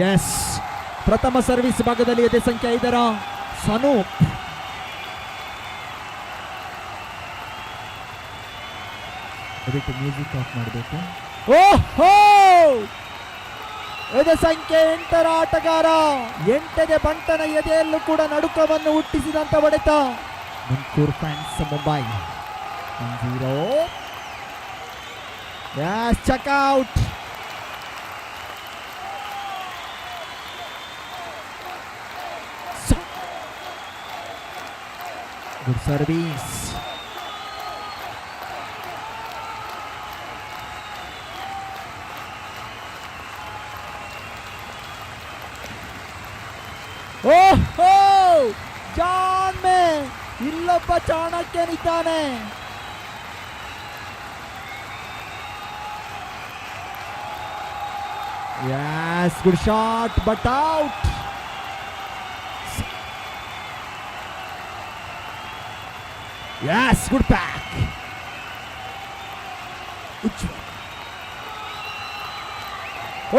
S, ಪ್ರಥಮ service ಭಾಗದಲ್ಲಿ ಇದೆ ಸಂಖ್ಯೆ 5 ಸನೂಪ್. ಅದಕ್ಕೆ ಮ್ಯೂಸಿಕ್ ಆಫ್ ಮಾಡಬೇಕು. ಓಹೋ, ಇದು ಸಂಖ್ಯೆ 8 ಆಟಗಾರ. 8ನೇ ಬಂಟನ ಎದೆಯಲ್ಲೂ ಕೂಡ ನಡುಕವನ್ನು ಹುಟ್ಟಿಸಿದಂತ ಹೊಡೆತ. ಮುನ್ಕೂರ್ fans Mumbai 1-0. Yes, check out. Good service. Oh, ಜಾನ್ ಮೇ ಇಲ್ಲೊಬ್ಬ ಚಾಣಕ್ಯನಿದ್ದಾನೆ. Yes, good shot, but out. Yes, good pack.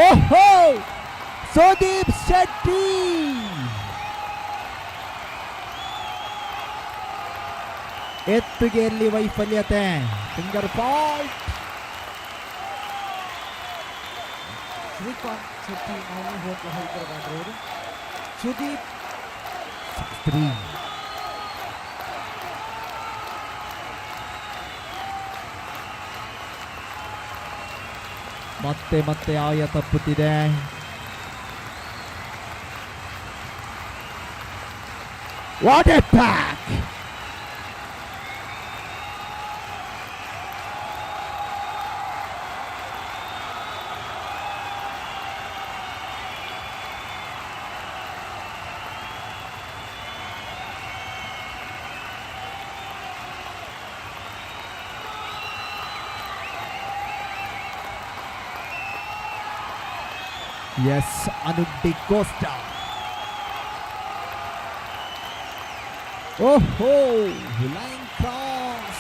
Oh, Sudeep Shetty. ಎತ್ತುಗೆಯಲ್ಲಿ ವೈಫಲ್ಯತೆ. Finger fault. ಶ್ರೀಕಾಂತ್ ಶೆಟ್ಟಿ ನಾವು ಹೋಗಿ ಹೈದರಾಬಾದ್ ಅವರು. ಸುದೀಪ್ 3. ಮತ್ತೆ ಆಯ ತಪ್ಪುತ್ತಿದೆ. What a pack. Yes, Anup de Costa. Oh, line cross.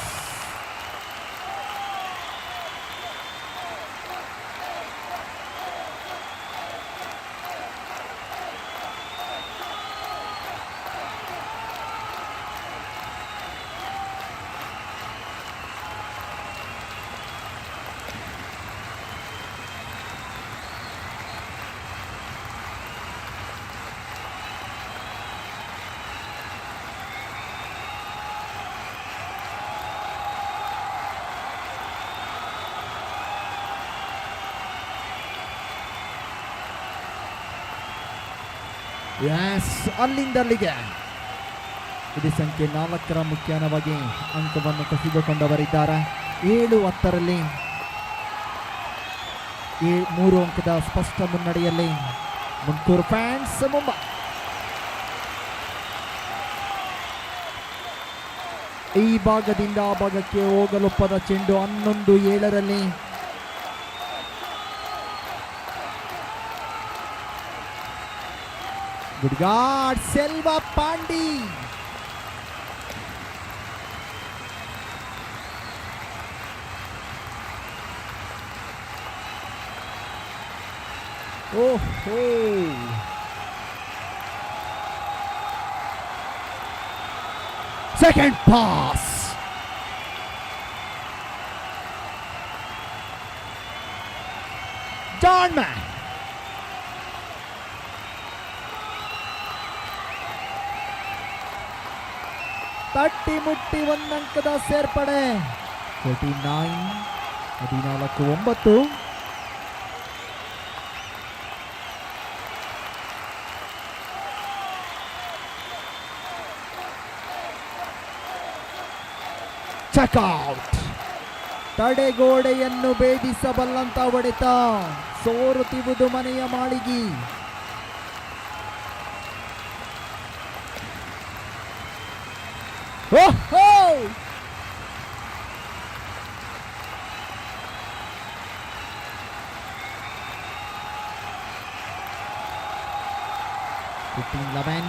Yes, ಅಲ್ಲಿಂದಲ್ಲಿಗೆ ಇದು ಸಂಖ್ಯೆ 4 ಮುಖ್ಯವಾಗಿ ಅಂಕವನ್ನು ಕಸಿದುಕೊಂಡವರಿದ್ದಾರೆ. 7-10ರಲ್ಲಿ 3 ಅಂಕದ ಸ್ಪಷ್ಟ ಮುನ್ನಡೆಯಲ್ಲಿ ಮುನ್ಕೂರ್ ಫ್ಯಾನ್ಸ್ ಮುಂಬೈ. ಈ ಭಾಗದಿಂದ ಆ ಭಾಗಕ್ಕೆ ಹೋಗಲೊಪ್ಪದ ಚೆಂಡು 11-7ರಲ್ಲಿ. Good God, Selva Pandi. Oh, second pass. John Man. ತಟ್ಟಿ ಮುಟ್ಟಿ 1 ಅಂಕದ ಸೇರ್ಪಡೆ. 14-9. ಚೆಕ್ಔಟ್. ತಡೆಗೋಡೆಯನ್ನು ಭೇದಿಸಬಲ್ಲಂತ ಹೊಡೆತ. ಸೋರುತ್ತಿರುವುದು ಮನೆಯ ಮಾಳಿಗೆ. Lavin.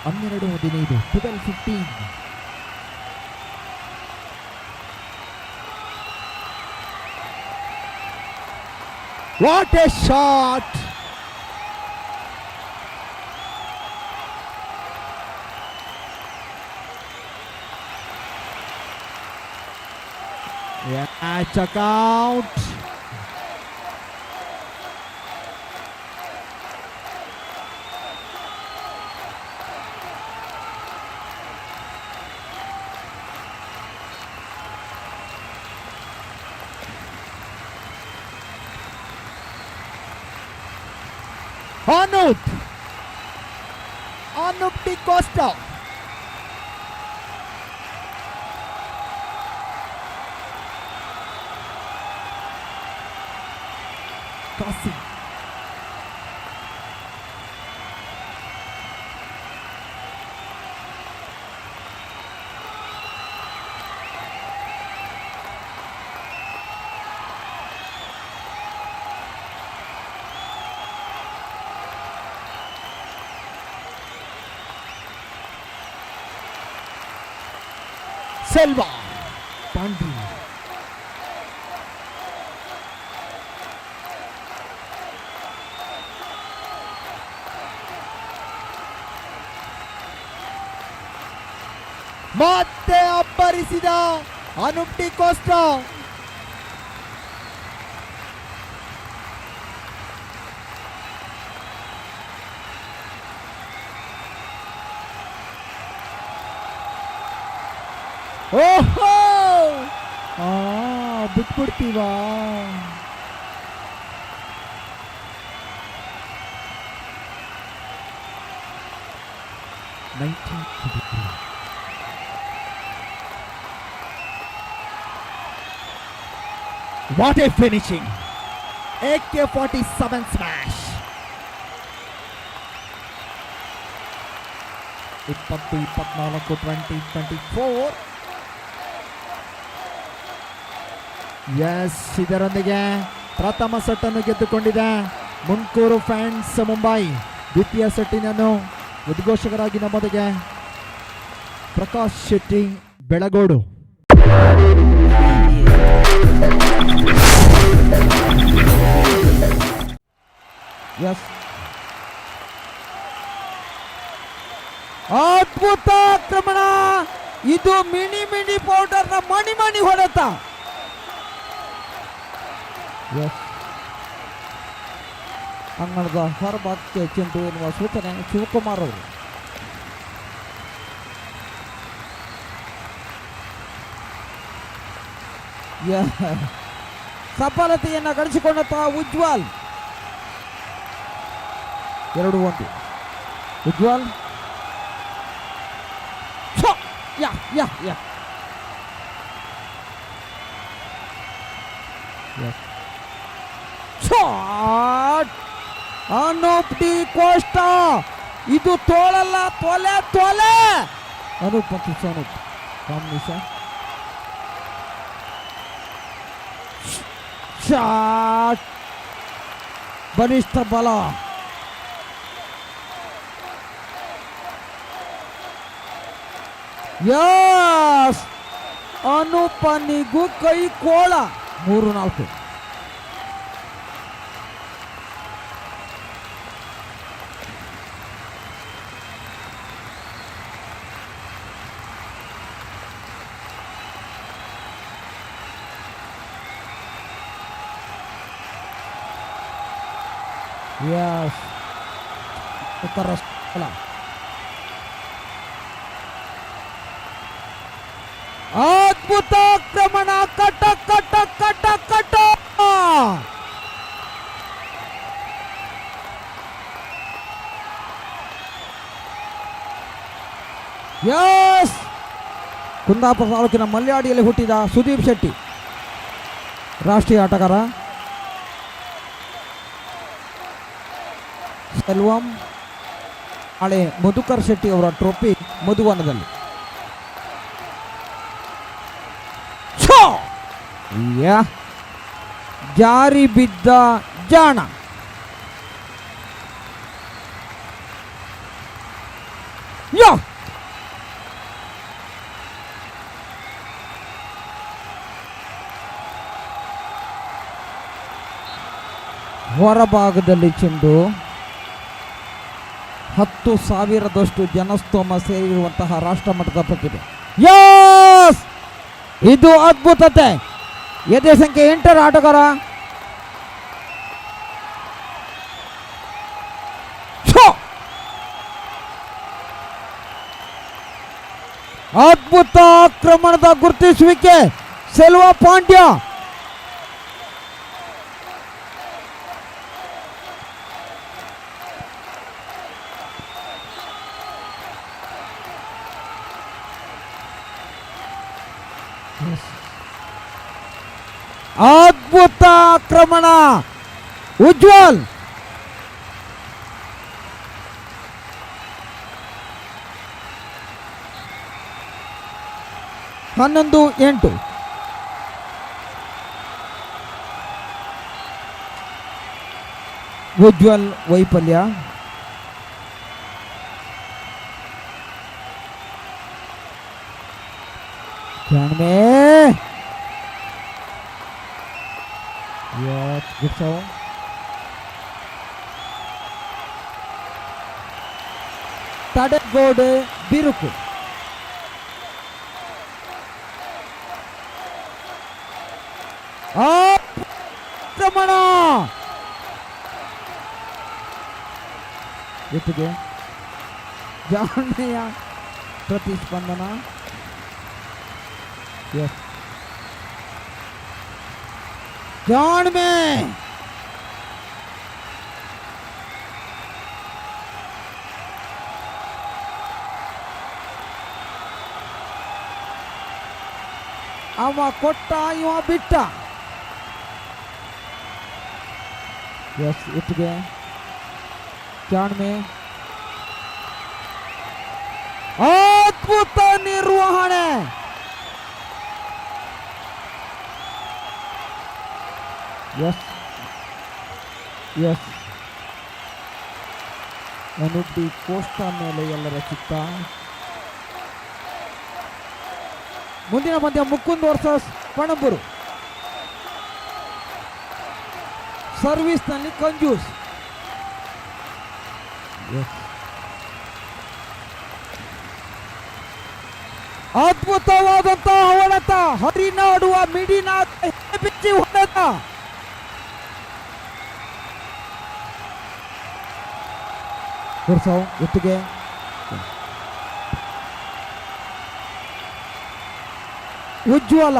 Anneredu 15, 12-15. What A shot! Check out. Anup Di Costa. Kasi. Selva. Pandey. ಮತ್ತೆ ಅಬ್ಬರಿಸಿದ ಅನುಪ್ ಡಿ ಕೋಸ್ಟಾ. ಓಹೋ, ಬಿಟ್ಬಿಡ್ತೀವಾ? What a finishing! AK-47 smash. 20-24. Yes, ಇದರೊಂದಿಗೆ ಪ್ರಥಮ ಸೆಟ್ ಅನ್ನು ಗೆದ್ದುಕೊಂಡಿದೆ ಮುನ್ಕೂರು ಫ್ಯಾನ್ಸ್ ಮುಂಬೈ. ದ್ವಿತೀಯ ಸೆಟ್ಟಿನನ್ನು ಉದ್ಘೋಷಕರಾಗಿ ನಮ್ಮೊಂದಿಗೆ ಪ್ರಕಾಶ್ ಶೆಟ್ಟಿ ಬೆಳಗೋಡು. ಎಸ್, ಅದ್ಭುತ ಆಕ್ರಮಣ. ಇದು ಮಿನಿ ಪೌಡರ್ ನ ಮಣಿ ಹೊಡೆತ. ಅಂಗಣದ ಹೊರಭಾಗಕ್ಕೆ ಚೆಂಡು ಎನ್ನುವ ಸೂಚನೆ ಶಿವಕುಮಾರ್ ಅವರು. ಸಫಲತೆಯನ್ನು ಗಳಿಸಿಕೊಂಡಂತಹ ಉಜ್ವಲ್. 2-1 ಉಜ್ವಲ್. ಅನೂಪ್ ಡಿ ಕೋಸ್ಟಾ. ಇದು ತೋಳಲ್ಲ, ತೊಲೆ. ಅನೂಪ್ ಮತ್ತು ಸನೂಪ್ ಕಾಂಬಿನೇಷನ್ ಶಾಟ್. ಬಲಿಷ್ಠ ಬಲ. ಯಸ್, ಅನೂಪನಿಗೂ ಕೈ ಕೋಳ. 3-4. ಯಸ್, ಉತ್ತರ ಸ್ಥಳ. ಅದ್ಭುತ ಆಕ್ರಮಣ. ಕಟ. ಯಸ್, ಕುಂದಾಪುರ ತಾಲೂಕಿನ ಮಲ್ಯಾಡಿಯಲ್ಲಿ ಹುಟ್ಟಿದ ಸುದೀಪ್ ಶೆಟ್ಟಿ ರಾಷ್ಟ್ರೀಯ ಆಟಗಾರ. ಸೆಲ್ವಂ ಹಳೆ ಮಧುಕರ್ ಶೆಟ್ಟಿ ಅವರ ಟ್ರೋಫಿ ಮಧುವನದಲ್ಲಿ. ಜಾರಿ ಬಿದ್ದ ಜಾಣ. ಹೊರಭಾಗದಲ್ಲಿ ಚೆಂಡು 10,000ದಷ್ಟು ಜನಸ್ತೋಮ ಸೇರಿರುವಂತಹ ರಾಷ್ಟ್ರಮಟ್ಟದ ಪ್ರತಿಭೆ. ಯಸ್, ಇದು ಅದ್ಭುತತೆ. ಎದೆ ಸಂಖ್ಯೆ 8ರ ಆಟಗಾರ ಅದ್ಭುತ ಆಕ್ರಮಣದ ಗುರುತಿಸುವಿಕೆ. ಸೆಲ್ವಾ ಪಾಂಡ್ಯ ಅದ್ಭುತ ಆಕ್ರಮಣ. ಉಜ್ವಲ್ 11-8. ಉಜ್ವಲ್ ವೈಫಲ್ಯ. ತಡೆಗೋಡೆ ಬಿರುಕು. ಆಕ್ರಮಣ ಎತ್ತಿಗೆ ಜಾಣ್ಮೆಯ ಪ್ರತಿಸ್ಪಂದನ. ಜಾಣ್ಮೆ ಅವ ಕೊಟ್ಟ, ಇವ ಬಿಟ್ಟ. ಇಟ್ಟಿಗೆ ಜಾಣ್ಮೆ. ಅದ್ಭುತ ನಿರ್ವಹಣೆ. ಅನುಡ್ಡಿ ಕೋಷ್ಟ ಮೇಲೆ ಎಲ್ಲರ ಚಿತ್ತ. ಮುಂದಿನ ಪಂದ್ಯ ಮುಕುಂದ್ ವರ್ಸಸ್ ಪಣಂಬೂರು. ಸರ್ವಿಸ್ ನಲ್ಲಿ ಕಂಜೂಸ್. ಅದ್ಭುತವಾದಂತಹ ಹೊಡೆತ. ಹರಿನಾಡುವ ಮಿಡಿನಾಥ ಬಿಚ್ಚಿ ಹೊಡೆತ. ಎತ್ತಿಗೆ ಉಜ್ವಲ.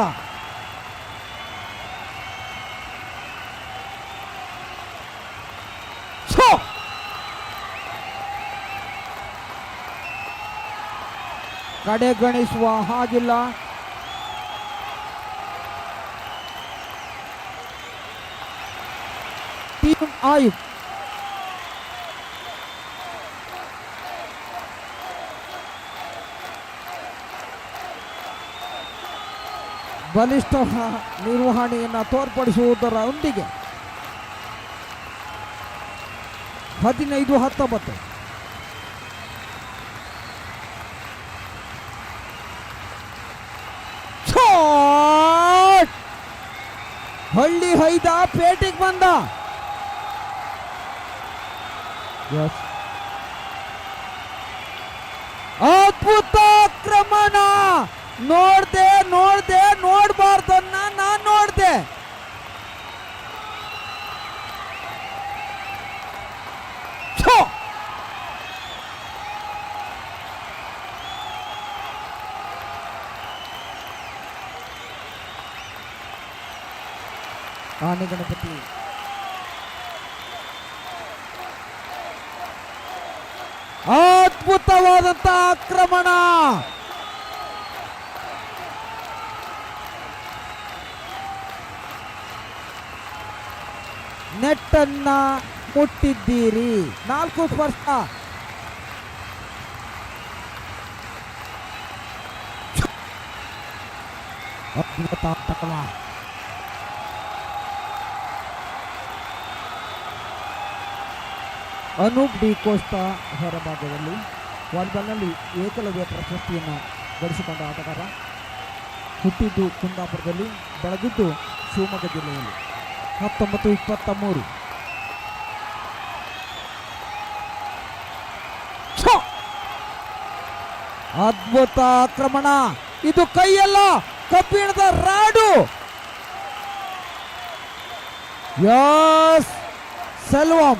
ಕಡೆಗಣಿಸುವ ಹಾಗಿಲ್ಲ. ಟೀಮ್ ಆಯುಕ್ತ ಬಲಿಷ್ಠ ನಿರ್ವಹಣೆಯನ್ನು ತೋರ್ಪಡಿಸುವುದರೊಂದಿಗೆ 15-19. ಹಳ್ಳಿ ಹೈದ ಪೇಟೆಗೆ ಬಂದ. ಅದ್ಭುತ ಆಕ್ರಮಣ. ನೋಡ್ದೆ ನೋಡ್ಬಾರ್ದನ್ನ ನಾನ್ ನೋಡ್ದೆ. ಆನೆ ಗಣಪತಿ ಅದ್ಭುತವಾದಂತ ಆಕ್ರಮಣ. ನೆಟ್ಟನ್ನ ಮುಟ್ಟಿದ್ದೀರಿ. 4 ಸ್ಪರ್ಶ. ಅದ್ಭುತ ತಕಲ. ಅನೂಪ್ ಡಿ ಕೋಸ್ಟಾ ಹೊರಭಾಗದಲ್ಲಿ ವಾಲಿಬಾಲ್ನಲ್ಲಿ ಏಕಲವ್ಯ ಪ್ರಶಸ್ತಿಯನ್ನು ಗಳಿಸಿಕೊಂಡ ಆಟಗಾರ. ಹುಟ್ಟಿದ್ದು ಕುಂದಾಪುರದಲ್ಲಿ, ಬೆಳೆದಿದ್ದು ಶಿವಮೊಗ್ಗ ಜಿಲ್ಲೆಯಲ್ಲಿ. 19-23. ಅದ್ಭುತ ಆಕ್ರಮಣ. ಇದು ಕೈಯಲ್ಲ, ಕಬ್ಬಿಣದ ರಾಡು. ಯಸ್ ಸೆಲ್ವಂ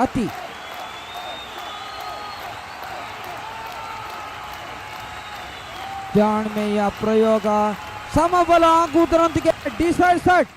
ಅತಿ ಜಾಣ್ಮೆಯ ಪ್ರಯೋಗ ಸಮಬಲ ಆಗುವುದರೊಂದಿಗೆ ಡಿಸೈಡ್ ಸೆಟ್.